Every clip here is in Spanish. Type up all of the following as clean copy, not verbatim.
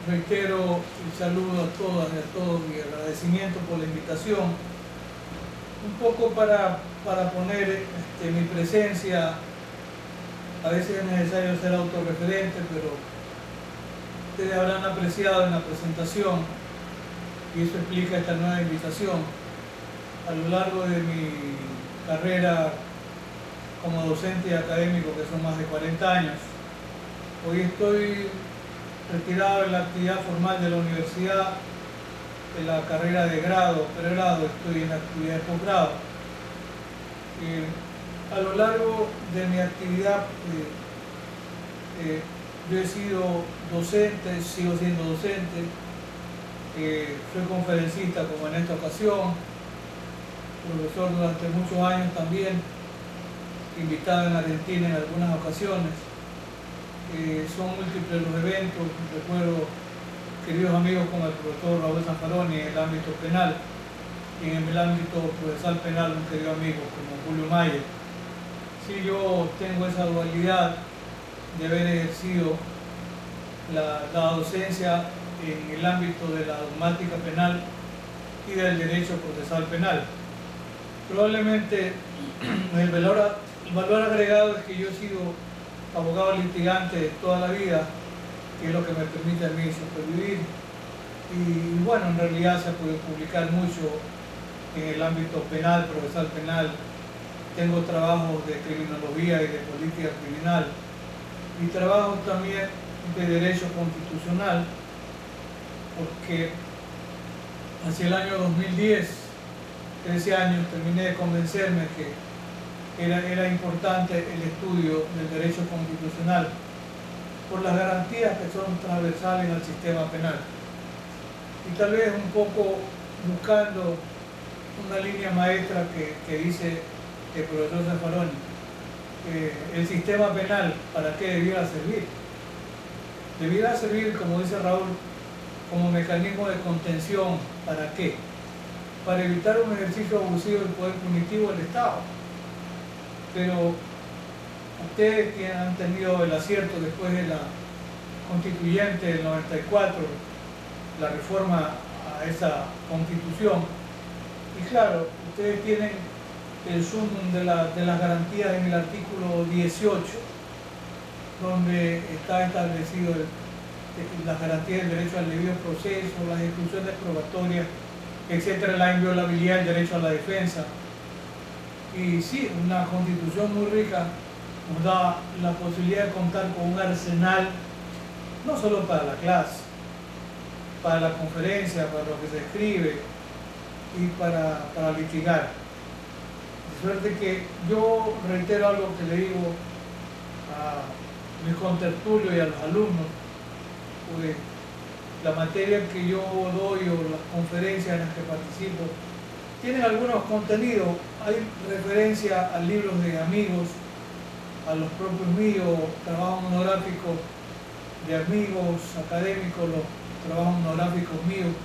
reitero el saludo a todas y a todos y agradecimiento por la invitación. Un poco para poner mi presencia. A veces es necesario ser autorreferente, pero ustedes habrán apreciado en la presentación, y eso explica esta nueva invitación. A lo largo de mi carrera como docente y académico, que son más de 40 años, hoy estoy retirado de la actividad formal de la universidad, de la carrera de grado, pregrado, estoy en la actividad de posgrado. A lo largo de mi actividad, yo he sido docente, sigo siendo docente, soy conferencista como en esta ocasión, profesor durante muchos años también, invitado en Argentina en algunas ocasiones. Son múltiples los eventos, recuerdo queridos amigos como el profesor Raúl Zaffaroni en el ámbito penal, y en el ámbito procesal penal un querido amigo como Julio Mayer. Sí, yo tengo esa dualidad de haber ejercido la docencia en el ámbito de la dogmática penal y del derecho procesal penal. Probablemente el valor agregado es que yo he sido abogado litigante toda la vida, que es lo que me permite a mí supervivir. Y bueno, en realidad se ha podido publicar mucho en el ámbito penal, procesal penal. Tengo trabajos de criminología y de política criminal, y trabajo también de derecho constitucional, porque hacia el año 2010, 13 años, terminé de convencerme que era importante el estudio del derecho constitucional por las garantías que son transversales al sistema penal, y tal vez un poco buscando una línea maestra que dice el profesor Zaffaroni, el sistema penal, ¿para qué debiera servir? Debiera servir, como dice Raúl, como mecanismo de contención. ¿Para qué? Para evitar un ejercicio abusivo del poder punitivo del Estado. Pero ustedes que han tenido el acierto después de la constituyente del 94, la reforma a esa constitución, y claro, ustedes tienen el sumum de las garantías en el artículo 18, donde está establecido las garantías del derecho al debido proceso, las exclusiones probatorias, etcétera, la inviolabilidad del derecho a la defensa. Y sí, una constitución muy rica nos da la posibilidad de contar con un arsenal, no solo para la clase, para la conferencia, para lo que se escribe y para litigar. De suerte que yo reitero algo que le digo a mis contertulios y a los alumnos, pues la materia que yo doy o las conferencias en las que participo tienen algunos contenidos. Hay referencia a libros de amigos, a los propios míos, trabajos monográficos de amigos académicos, los trabajos monográficos míos.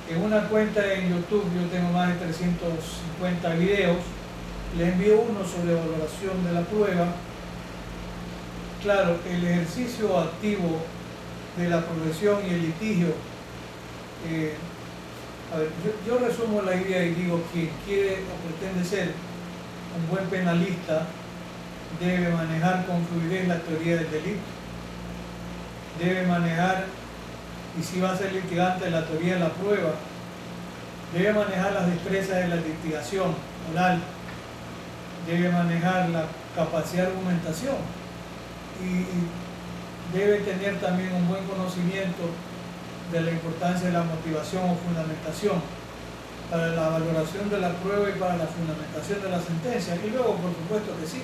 En una cuenta en YouTube yo tengo más de 350 videos. Les envío uno sobre valoración de la prueba. Claro, el ejercicio activo de la profesión y el litigio. Yo resumo la idea y digo: quien quiere o pretende ser un buen penalista debe manejar con fluidez la teoría del delito, debe manejar, y si va a ser litigante, la teoría de la prueba, debe manejar las destrezas de la litigación oral, debe manejar la capacidad de argumentación, y debe tener también un buen conocimiento de la importancia de la motivación o fundamentación para la valoración de la prueba y para la fundamentación de la sentencia. Y luego, por supuesto que sí,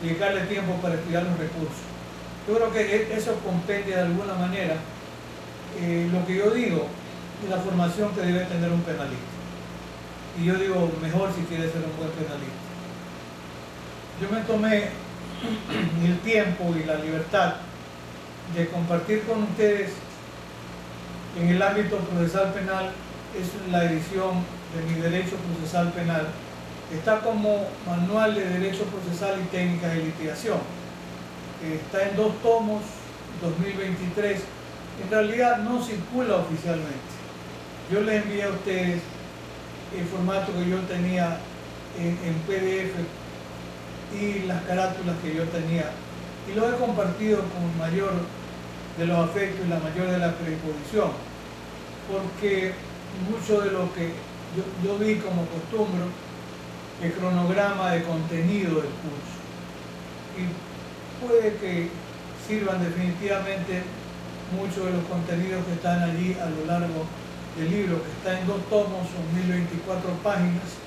dedicarle tiempo para estudiar los recursos. Yo creo que eso compendia de alguna manera lo que yo digo, la formación que debe tener un penalista. Y yo digo, mejor si quiere ser un buen penalista. Yo me tomé el tiempo y la libertad de compartir con ustedes en el ámbito procesal penal. Es la edición de mi Derecho Procesal Penal. Está como Manual de Derecho Procesal y Técnicas de Litigación. Está en 2 tomos, 2023, en realidad no circula oficialmente. Yo les envié a ustedes el formato que yo tenía en PDF y las carátulas que yo tenía, y lo he compartido con el mayor de los afectos y la mayor de la predisposición, porque mucho de lo que yo vi como costumbre, el cronograma de contenido del curso, y puede que sirvan definitivamente muchos de los contenidos que están allí a lo largo del libro, que está en 2 tomos, son 1024 páginas,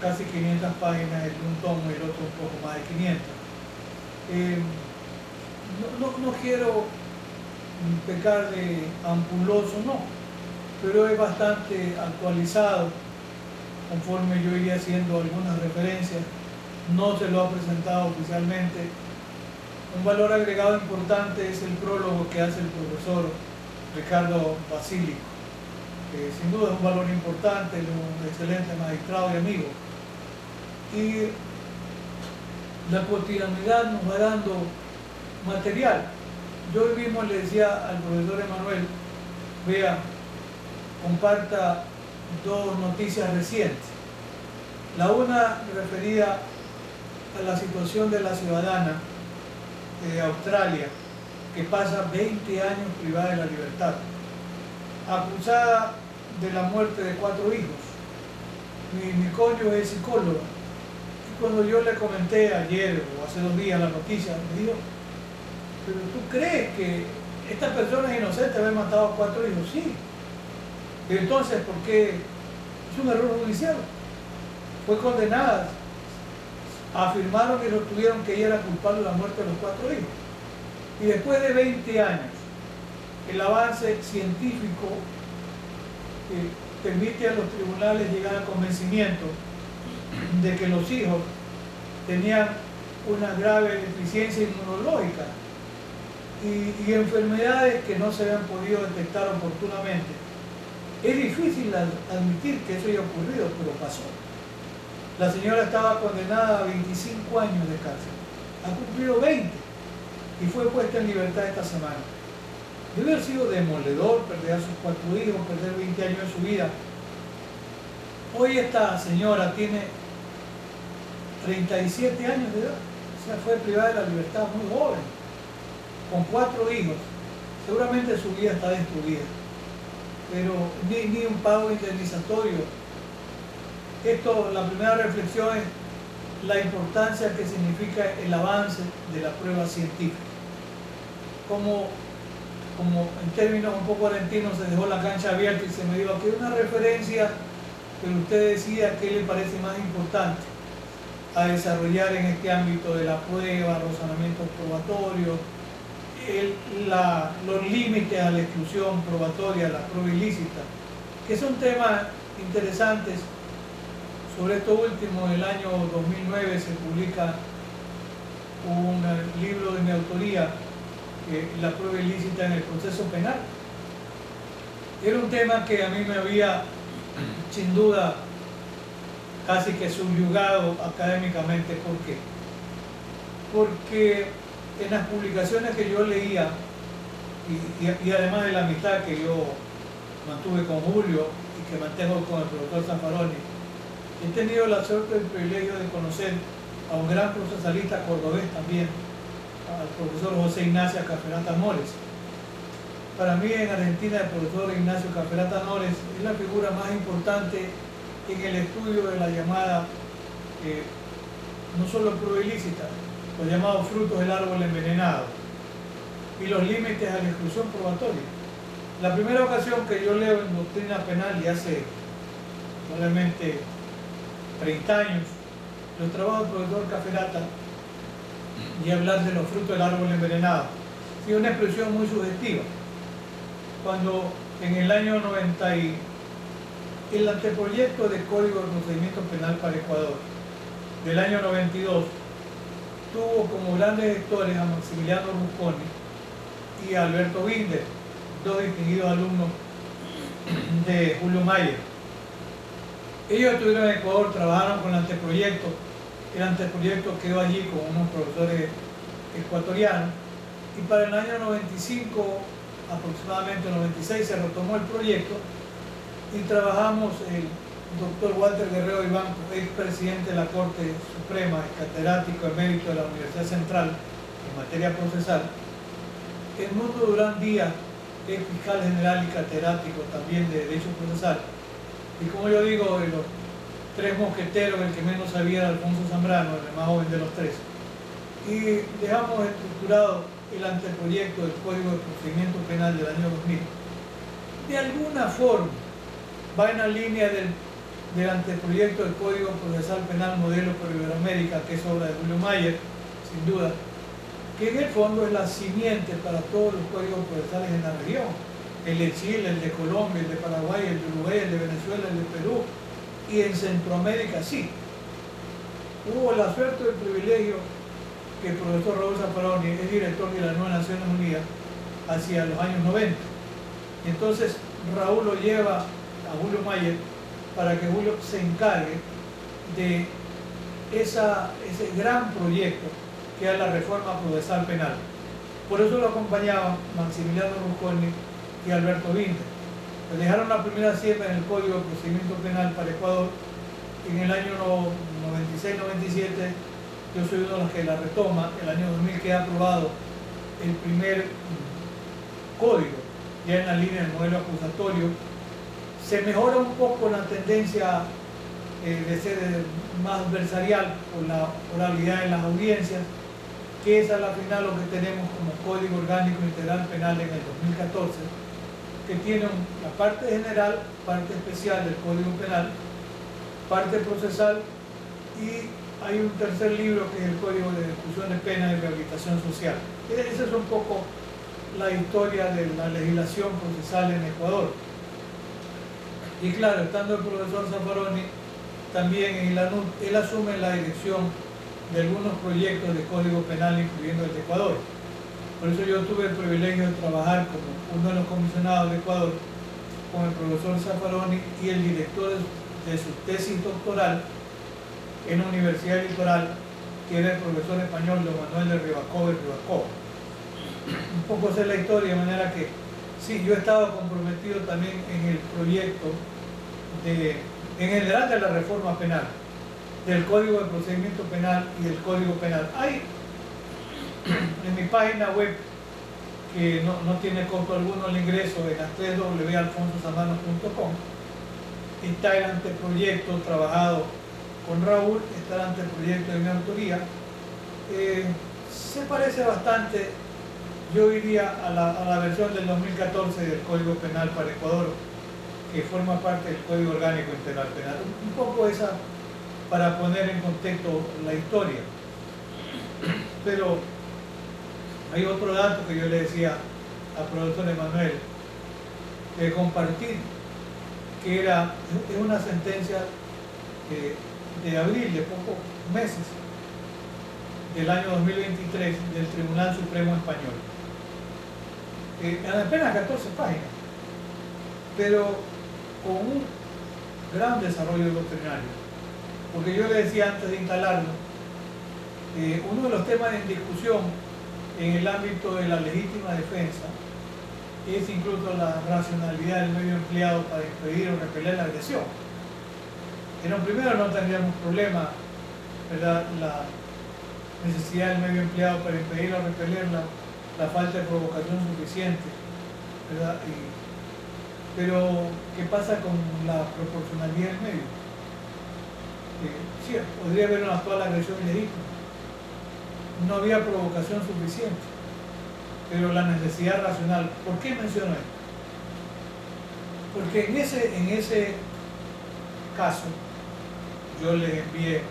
casi 500 páginas el un tomo y el otro un poco más de 500. No quiero pecar de ampuloso, no, pero es bastante actualizado conforme yo iría haciendo algunas referencias. No se lo ha presentado oficialmente. Un valor agregado importante es el prólogo que hace el profesor Ricardo Basílico, que sin duda es un valor importante, es un excelente magistrado y amigo. Y la cotidianidad nos va dando material. Yo hoy mismo le decía al profesor Emanuel, vea, comparta 2 noticias recientes. La una referida a la situación de la ciudadana de Australia, que pasa 20 años privada de la libertad, acusada de la muerte de 4 hijos. Mi cónyuge es psicóloga, y cuando yo le comenté ayer o hace 2 días la noticia, me dijo, ¿pero tú crees que esta persona es inocente de haber matado a 4 hijos? Sí. Pero entonces, ¿por qué? Es un error judicial. Fue condenada. Afirmaron y sostuvieron que ella era culpable de la muerte de los 4 hijos. Y después de 20 años, el avance científico permite a los tribunales llegar al convencimiento de que los hijos tenían una grave deficiencia inmunológica y enfermedades que no se habían podido detectar oportunamente. Es difícil admitir que eso haya ocurrido, pero pasó. La señora estaba condenada a 25 años de cárcel. Ha cumplido 20 y fue puesta en libertad esta semana. Debe haber sido demoledor perder a sus 4 hijos, perder 20 años de su vida. Hoy esta señora tiene 37 años de edad. O sea, fue privada de la libertad muy joven, con 4 hijos. Seguramente su vida está destruida, pero ni un pago indemnizatorio. La primera reflexión es la importancia que significa el avance de la prueba científica. Como en términos un poco argentinos se dejó la cancha abierta y se me dio aquí una referencia, pero usted decía qué le parece más importante a desarrollar en este ámbito de la prueba, los razonamientos probatorios, los límites a la exclusión probatoria, la prueba ilícita, que son temas interesantes. Sobre esto último, en el año 2009 se publica un libro de mi autoría, La prueba ilícita en el proceso penal. Era un tema que a mí me había, sin duda, casi que subyugado académicamente. ¿Por qué? Porque en las publicaciones que yo leía, y además de la amistad que yo mantuve con Julio y que mantengo con el profesor Zaffaroni, he tenido la suerte y el privilegio de conocer a un gran procesalista cordobés también, al profesor José Ignacio Caferata Nores. Para mí en Argentina el profesor Ignacio Caferata Nores es la figura más importante en el estudio de la llamada, no solo prueba ilícita, los llamados frutos del árbol envenenado y los límites a la exclusión probatoria. La primera ocasión que yo leo en doctrina penal, y hace probablemente 30 años, los trabajos del profesor Caferata y hablar de los frutos del árbol envenenado, sí, una expresión muy subjetiva. Cuando en el año 90 el anteproyecto de Código de Procedimiento Penal para Ecuador del año 92 tuvo como grandes gestores a Maximiliano Rusconi y a Alberto Binder, 2 distinguidos alumnos de Julio Mayer. Ellos estuvieron en Ecuador, trabajaron con el anteproyecto quedó allí con unos profesores ecuatorianos, y para el año 95 aproximadamente en el 96 se retomó el proyecto y trabajamos el doctor Walter Guerrero Ibanco, ex presidente de la Corte Suprema, catedrático emérito de la Universidad Central en materia procesal, Edmundo Durán Díaz, ex fiscal general y catedrático también de Derecho Procesal, y como yo digo, de los tres mosqueteros, el que menos sabía era Alfonso Zambrano, el más joven de los tres, y dejamos estructurado el anteproyecto del Código de Procedimiento Penal del año 2000. De alguna forma va en la línea del anteproyecto del Código Procesal Penal Modelo por Iberoamérica, que es obra de Julio Mayer, sin duda, que en el fondo es la simiente para todos los códigos procesales en la región, el de Chile, el de Colombia, el de Paraguay, el de Uruguay, el de Venezuela, el de Perú, y en Centroamérica sí. Hubo la suerte y el privilegio que el profesor Raúl Zaffaroni es director de las Nuevas Naciones Unidas hacia los años 90. Y entonces Raúl lo lleva a Julio Mayer para que Julio se encargue de ese gran proyecto que es la reforma procesal penal. Por eso lo acompañaban Maximiliano Rusconi y Alberto Binder. Le dejaron la primera siembra en el Código de Procedimiento Penal para Ecuador. En el año 96-97 yo soy uno de los que la retoma. El año 2000 queda aprobado el primer código, ya en la línea del modelo acusatorio. Se mejora un poco la tendencia de ser más adversarial por la oralidad en las audiencias, que es a la final lo que tenemos como Código Orgánico Integral Penal en el 2014, que tiene la parte general, parte especial del Código Penal, parte procesal, y hay un tercer libro que es el Código de Ejecución de Pena y Rehabilitación Social. Esa es un poco la historia de la legislación procesal en Ecuador. Y claro, estando el profesor Zaffaroni también en la ANUD, él asume la dirección de algunos proyectos de Código Penal, incluyendo el de Ecuador. Por eso yo tuve el privilegio de trabajar como uno de los comisionados de Ecuador con el profesor Zaffaroni y el director de su tesis doctoral en la Universidad Litoral, que era el profesor español Don Manuel de Ribacova y Ribacova. Un poco esa es la historia, de manera que sí, yo he estado comprometido también en el proyecto en general de la reforma penal, del Código de Procedimiento Penal y del Código Penal. Hay en mi página web, que no tiene costo alguno el ingreso, en las www.alfonsozambrano.com, está el anteproyecto trabajado con Raúl, está el anteproyecto de mi autoría. Se parece bastante, yo diría, a la versión del 2014 del Código Penal para Ecuador, que forma parte del Código Orgánico Integral Penal. Un poco esa, para poner en contexto la historia. Pero hay otro dato que yo le decía al profesor Emanuel, de compartir, que es una sentencia de abril, de pocos meses, del año 2023 del Tribunal Supremo Español. Apenas 14 páginas, pero con un gran desarrollo doctrinario. Porque yo le decía antes de instalarlo, uno de los temas en discusión en el ámbito de la legítima defensa es incluso la racionalidad del medio empleado para impedir o repeler la agresión. Primero no tendríamos problema, ¿verdad?, la necesidad del medio empleado para impedir o repeler la falta de provocación suficiente, ¿verdad? Pero, ¿qué pasa con la proporcionalidad del medio? Sí, podría haber una actual agresión ilegítima. No había provocación suficiente, pero la necesidad racional. ¿Por qué menciono esto? Porque en ese caso, yo les envié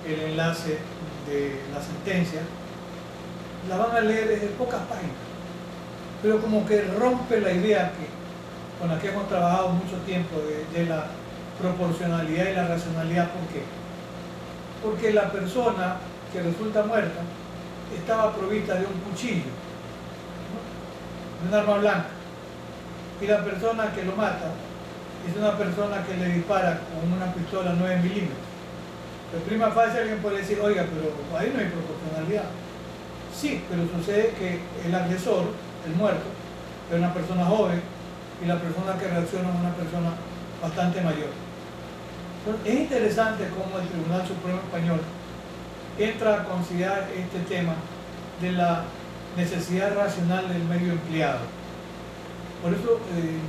el enlace de la sentencia, la van a leer en pocas páginas, pero como que rompe la idea con la que hemos trabajado mucho tiempo de la proporcionalidad y la racionalidad. ¿Por qué? Porque la persona que resulta muerta estaba provista de un cuchillo, ¿no?, de un arma blanca, y la persona que lo mata es una persona que le dispara con una pistola 9 milímetros. De prima facie alguien puede decir, oiga, pero ahí no hay proporcionalidad. Sí, pero sucede que el agresor, el muerto, es una persona joven y la persona que reacciona es una persona bastante mayor. Entonces, es interesante cómo el Tribunal Supremo Español entra a considerar este tema de la necesidad racional del medio empleado. Por eso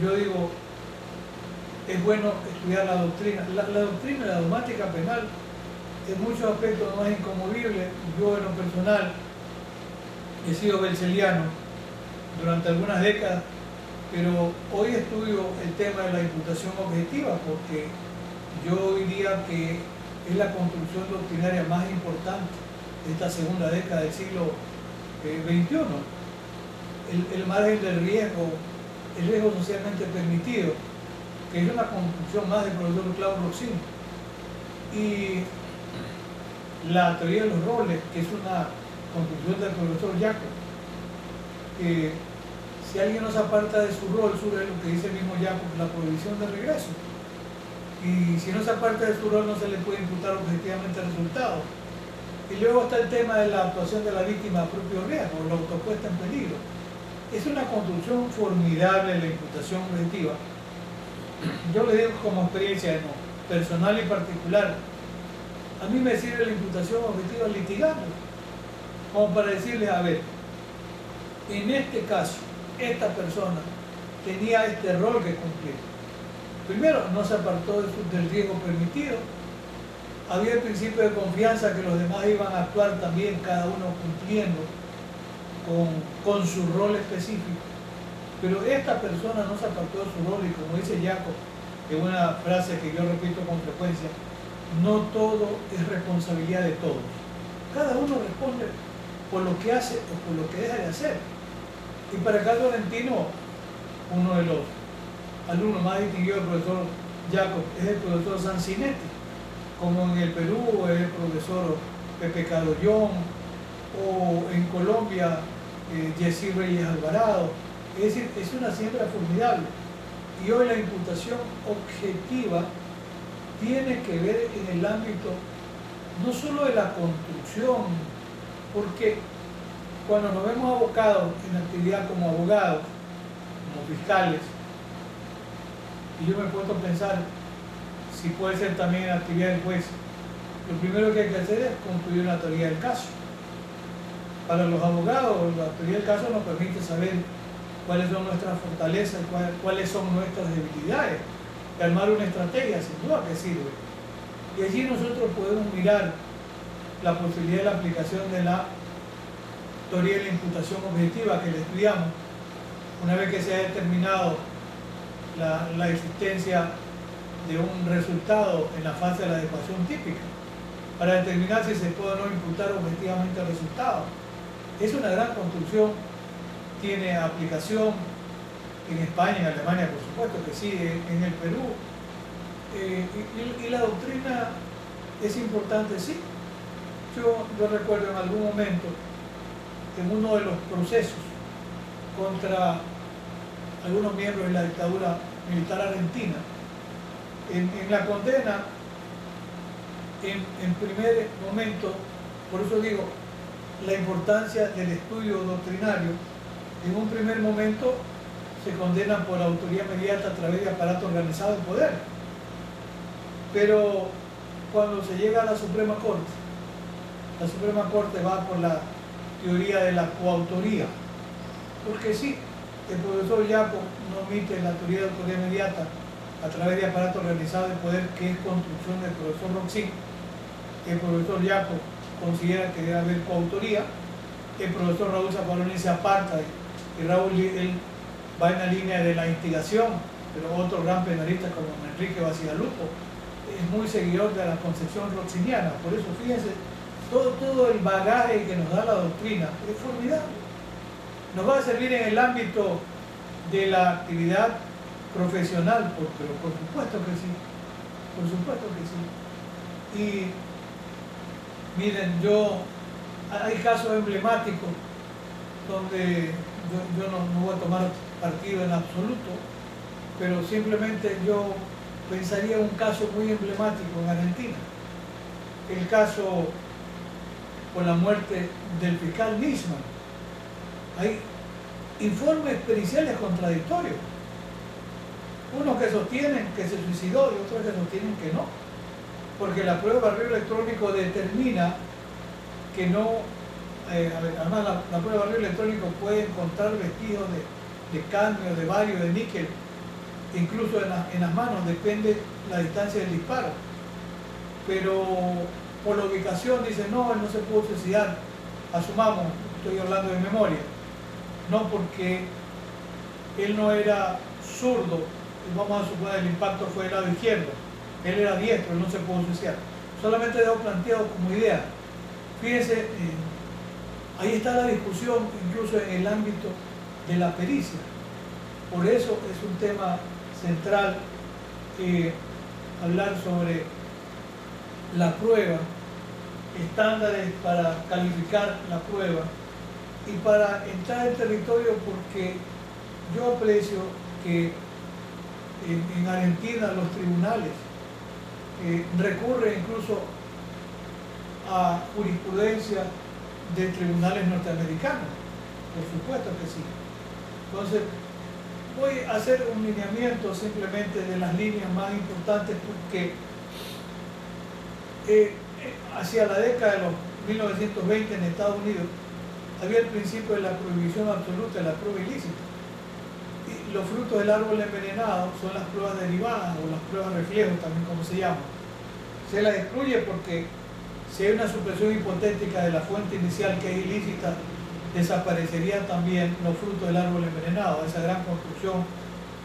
yo digo, es bueno estudiar la doctrina. La doctrina de la dogmática penal en muchos aspectos no es inconmovible. Yo en lo personal he sido belseliano durante algunas décadas, pero hoy estudio el tema de la imputación objetiva porque yo diría que es la construcción doctrinaria más importante de esta segunda década del siglo XXI. El margen del riesgo, el riesgo socialmente permitido, que es una construcción más del profesor Claude Roxin, y la teoría de los roles, que es una construcción del profesor Jacob. Si alguien no se aparta de su rol, es lo que dice el mismo Jacob, la prohibición de regreso. Y si no se aparta de su rol, no se le puede imputar objetivamente el resultado. Y luego está el tema de la actuación de la víctima a propio riesgo, la autopuesta en peligro. Es una construcción formidable la imputación objetiva. Yo le digo como experiencia personal y particular, a mí me sirve la imputación objetiva litigando, como para decirles, a ver, en este caso, esta persona tenía este rol que cumplir. Primero, no se apartó del riesgo permitido. Había el principio de confianza que los demás iban a actuar también, cada uno cumpliendo con su rol específico. Pero esta persona no se apartó de su rol y, como dice Jacob, que es una frase que yo repito con frecuencia, no todo es responsabilidad de todos. Cada uno responde por lo que hace o por lo que deja de hacer. Y para Carlos Valentino, uno de los alumnos más distinguidos del profesor Jacob es el profesor Sancinetti, como en el Perú es el profesor Pepe Cadollón, o en Colombia Jessy Reyes Alvarado. Es decir, es una siembra formidable. Y hoy la imputación objetiva tiene que ver en el ámbito no solo de la construcción, porque cuando nos vemos abocados en actividad como abogados, como fiscales, y yo me he puesto a pensar si puede ser también en actividad del juez, lo primero que hay que hacer es construir una teoría del caso. Para los abogados, la teoría del caso nos permite saber cuáles son nuestras fortalezas, cuáles son nuestras debilidades, y armar una estrategia, sin duda que sirve. Y allí nosotros podemos mirar la posibilidad de la aplicación de la teoría de la imputación objetiva que le estudiamos, una vez que se ha determinado la existencia de un resultado en la fase de la adecuación típica, para determinar si se puede o no imputar objetivamente el resultado. Es una gran construcción, tiene aplicación en España, en Alemania, por supuesto que sí, en el Perú. Y la doctrina es importante, sí. Yo recuerdo en algún momento, en uno de los procesos contra algunos miembros de la dictadura militar argentina, en la condena, en primer momento, por eso digo, la importancia del estudio doctrinario, en un primer momento se condena por autoría inmediata a través de aparato organizado de poder. Pero cuando se llega a la Suprema Corte va por la teoría de la coautoría, porque sí, el profesor Jacob no omite la teoría de autoría inmediata a través de aparato organizado de poder, que es construcción del profesor Roxin. El profesor Jacob considera que debe haber coautoría. El profesor Raúl Zapoloni se aparta y Raúl él va en la línea de la instigación, pero otro gran penalista como Enrique Bacigalupo es muy seguidor de la concepción roxiniana. Por eso, fíjense, todo el bagaje que nos da la doctrina es formidable. Nos va a servir en el ámbito de la actividad profesional, pero por supuesto que sí, por supuesto que sí. Y miren, hay casos emblemáticos donde yo no voy a tomar partido en absoluto, pero simplemente yo pensaría en un caso muy emblemático en Argentina, el caso por la muerte del fiscal Nisman. Hay informes periciales contradictorios. Unos que sostienen que se suicidó y otros que sostienen que no. Porque la prueba de barrido electrónico determina que no, además la prueba de barrido electrónico puede encontrar vestigios de cadmio, de bario, de níquel, incluso en las manos, depende la distancia del disparo. Pero por la ubicación dice, no, él no se pudo suicidar, asumamos, estoy hablando de memoria, no porque él no era zurdo, vamos a suponer el impacto fue del lado izquierdo, él era diestro, él no se pudo suicidar. Solamente dejo planteado como idea. Fíjense, ahí está la discusión incluso en el ámbito de la pericia. Por eso es un tema central hablar sobre la prueba, estándares para calificar la prueba y para entrar en territorio, porque yo aprecio que en Argentina los tribunales recurren incluso a jurisprudencia de tribunales norteamericanos, por supuesto que sí. Entonces, voy a hacer un lineamiento simplemente de las líneas más importantes, porque hacia la década de los 1920 en Estados Unidos había el principio de la prohibición absoluta de la prueba ilícita. Y los frutos del árbol envenenado son las pruebas derivadas o las pruebas reflejo, también como se llama. Se las excluye porque si hay una supresión hipotética de la fuente inicial que es ilícita, desaparecerían también los frutos del árbol envenenado, esa gran construcción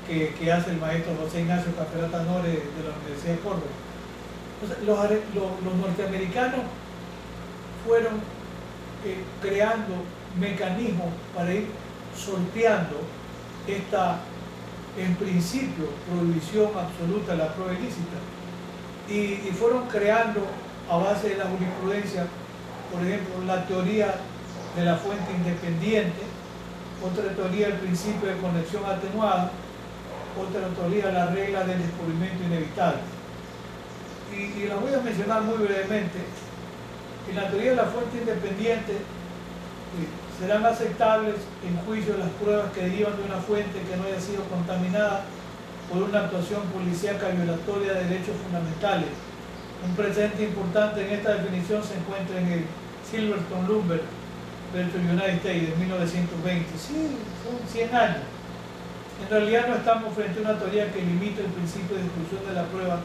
que hace el maestro José Ignacio Caperata Nore de la Universidad de Córdoba. Entonces, los norteamericanos fueron creando mecanismos para ir sorteando esta, en principio, prohibición absoluta de la prueba ilícita, y fueron creando a base de la jurisprudencia, por ejemplo, la teoría de la fuente independiente, otra teoría del principio de conexión atenuada, otra teoría la regla del descubrimiento inevitable. Y las voy a mencionar muy brevemente. En la teoría de la fuente independiente serán aceptables en juicio las pruebas que derivan de una fuente que no haya sido contaminada por una actuación policíaca violatoria de derechos fundamentales. Un precedente importante en esta definición se encuentra en el Silverstone Lumber versus United States de 1920. Sí, son 100 años. En realidad no estamos frente a una teoría que limita el principio de exclusión de la prueba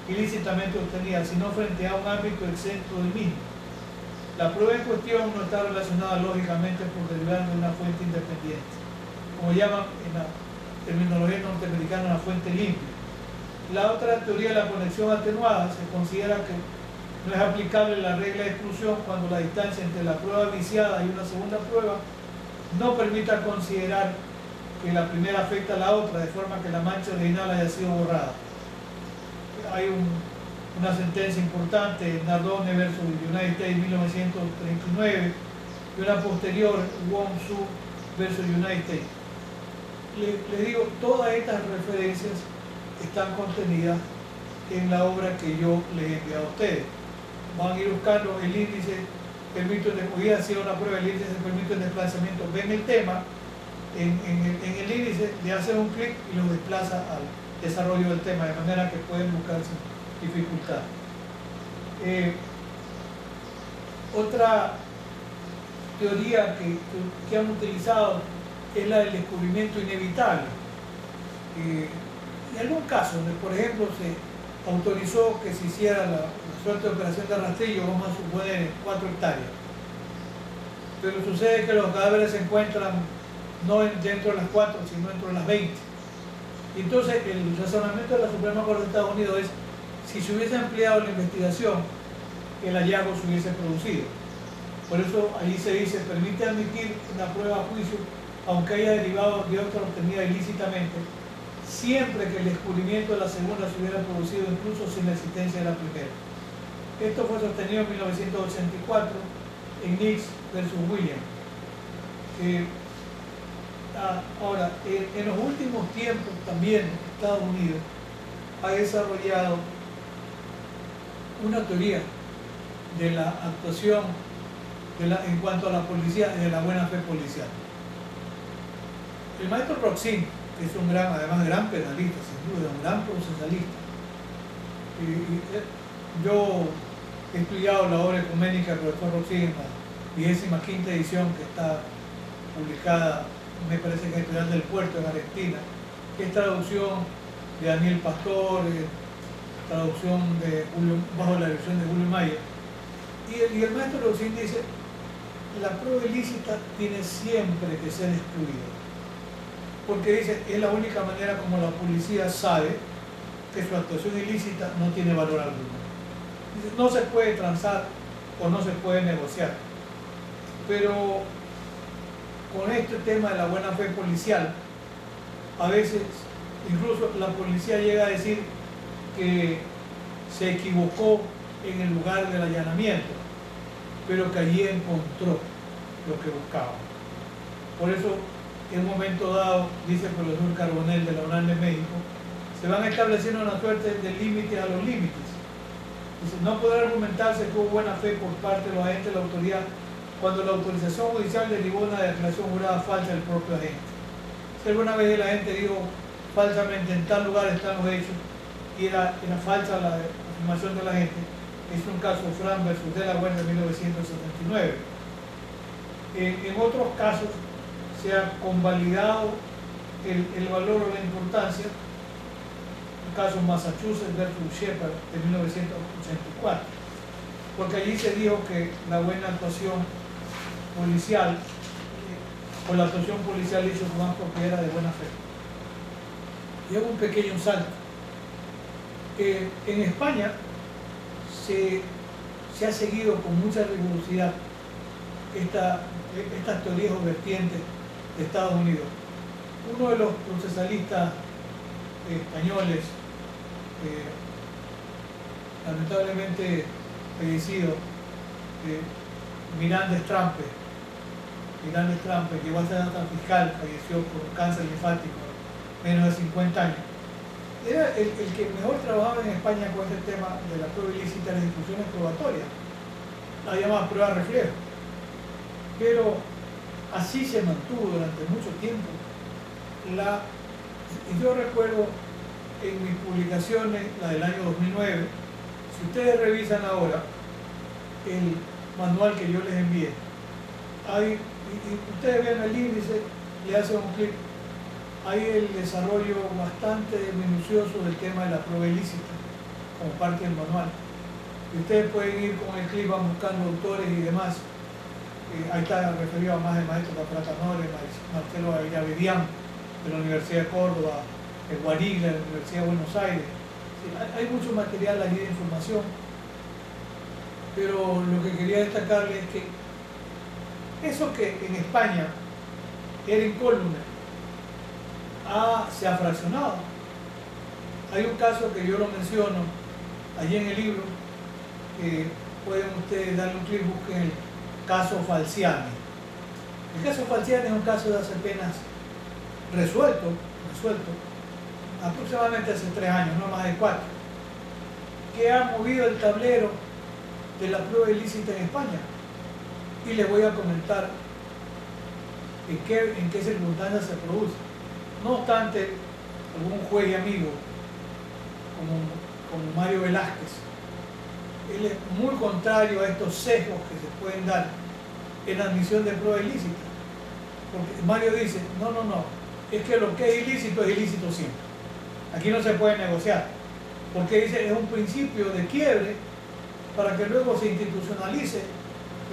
ilícitamente obtenida, sino frente a un ámbito exento del mismo. La prueba en cuestión no está relacionada lógicamente por derivar de una fuente independiente, como llaman en la terminología norteamericana una fuente limpia. La otra teoría de la conexión atenuada se considera que no es aplicable la regla de exclusión cuando la distancia entre la prueba viciada y una segunda prueba no permita considerar que la primera afecta a la otra, de forma que la mancha original haya sido borrada. Hay una sentencia importante, Nardone versus United States 1939, y una posterior, Wong Su versus United States. Les digo, todas estas referencias están contenidas en la obra que yo les he enviado a ustedes. Van a ir buscando el índice permito de, hoy ha sido una prueba del índice de permiso de desplazamiento. Ven el tema en el índice, le hacen un clic y lo desplaza al desarrollo del tema, de manera que pueden buscar sin dificultad. Otra teoría que han utilizado es la del descubrimiento inevitable. En algún caso, por ejemplo, se autorizó que se hiciera la suerte de operación de rastrillo, vamos a suponer, 4 hectáreas. Pero sucede que los cadáveres se encuentran no dentro de las 4, sino dentro de las 20. Y entonces el razonamiento de la Suprema Corte de Estados Unidos es: si se hubiese ampliado la investigación, el hallazgo se hubiese producido. Por eso allí se dice, permite admitir una prueba a juicio, aunque haya derivado de otra obtenida ilícitamente, siempre que el descubrimiento de la segunda se hubiera producido incluso sin la existencia de la primera. Esto fue sostenido en 1984 en Nix versus Williams. Ahora, en los últimos tiempos también Estados Unidos ha desarrollado una teoría de la actuación en cuanto a la policía y de la buena fe policial. El maestro Roxin, que es un gran, además gran penalista, sin duda, un gran procesalista. Yo he estudiado la obra ecuménica del profesor Roxin en la 25ª edición, que está publicada, me parece que en Editorial del Puerto, en Argentina, que es traducción de Daniel Pastor, traducción de Julio, bajo la dirección de Julio Mayer. Y el maestro Roxin dice: la prueba ilícita tiene siempre que ser excluida, porque dice, es la única manera como la policía sabe que su actuación ilícita no tiene valor alguno. Dice, no se puede transar o no se puede negociar, pero con este tema de la buena fe policial, a veces incluso la policía llega a decir que se equivocó en el lugar del allanamiento, pero que allí encontró lo que buscaba. Por eso, en un momento dado, dice el profesor Carbonell de la UNAM de México, se van estableciendo una suerte de límites a los límites. Dice, no podrá argumentarse que hubo buena fe por parte de los agentes de la autoridad cuando la autorización judicial derivó una declaración jurada falsa del propio agente. Si alguna vez el agente dijo falsamente en tal lugar están los hechos y era falsa la afirmación del agente, es un caso Fran versus Delaware de 1979. En otros casos se ha convalidado el valor o la importancia, el caso Massachusetts versus Shepard de 1984, porque allí se dijo que la buena actuación policial o la actuación policial hizo con más porque era de buena fe. Y hago un pequeño salto. En España se ha seguido con mucha rigurosidad estas teorías o vertientes de Estados Unidos. Uno de los procesalistas españoles, lamentablemente fallecido, Miranda Estrampe, llegó a ser hasta fiscal, falleció por un cáncer linfático, menos de 50 años. Era el que mejor trabajaba en España con este tema de la prueba ilícita de las instituciones probatorias, la llamada prueba reflejo. Pero así se mantuvo durante mucho tiempo. Y yo recuerdo en mis publicaciones, la del año 2009, si ustedes revisan ahora el manual que yo les envié, y ustedes ven el índice, le hacen un clic, hay el desarrollo bastante minucioso del tema de la prueba ilícita como parte del manual. Y ustedes pueden ir con el clic, van buscando autores y demás. Ahí está referido a más de maestro Caprata Nore, Marcelo Avedián de la Universidad de Córdoba, el Guarigla de la Universidad de Buenos Aires. Sí, hay mucho material allí de información, pero lo que quería destacarles es que eso que en España era incólume, se ha fraccionado. Hay un caso que yo lo menciono allí en el libro, que pueden ustedes darle un clic, busquen el caso Falciani. El caso Falciani es un caso de hace apenas resuelto, aproximadamente hace 3 años, no más de 4, que ha movido el tablero de la prueba ilícita en España. Y les voy a comentar en qué circunstancias se produce. No obstante, algún juez y amigo como Mario Velázquez, él es muy contrario a estos sesgos que se pueden dar en la admisión de prueba ilícita. Porque Mario dice, no, es que lo que es ilícito siempre. Aquí no se puede negociar. Porque dice, es un principio de quiebre para que luego se institucionalice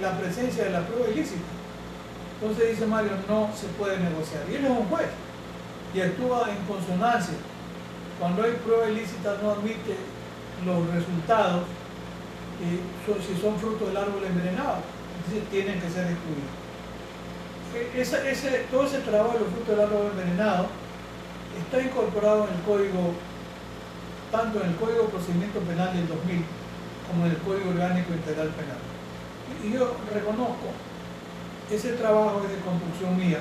la presencia de la prueba ilícita. Entonces dice Mario, no se puede negociar. Y él es un juez y actúa en consonancia. Cuando hay prueba ilícita no admite los resultados si son frutos del árbol envenenado, entonces tienen que ser excluidos. Todo ese trabajo de los frutos del árbol envenenado está incorporado en el código, tanto en el Código de Procedimiento Penal del 2000 como en el Código Orgánico Integral Penal. Y yo reconozco, ese trabajo es de construcción mía,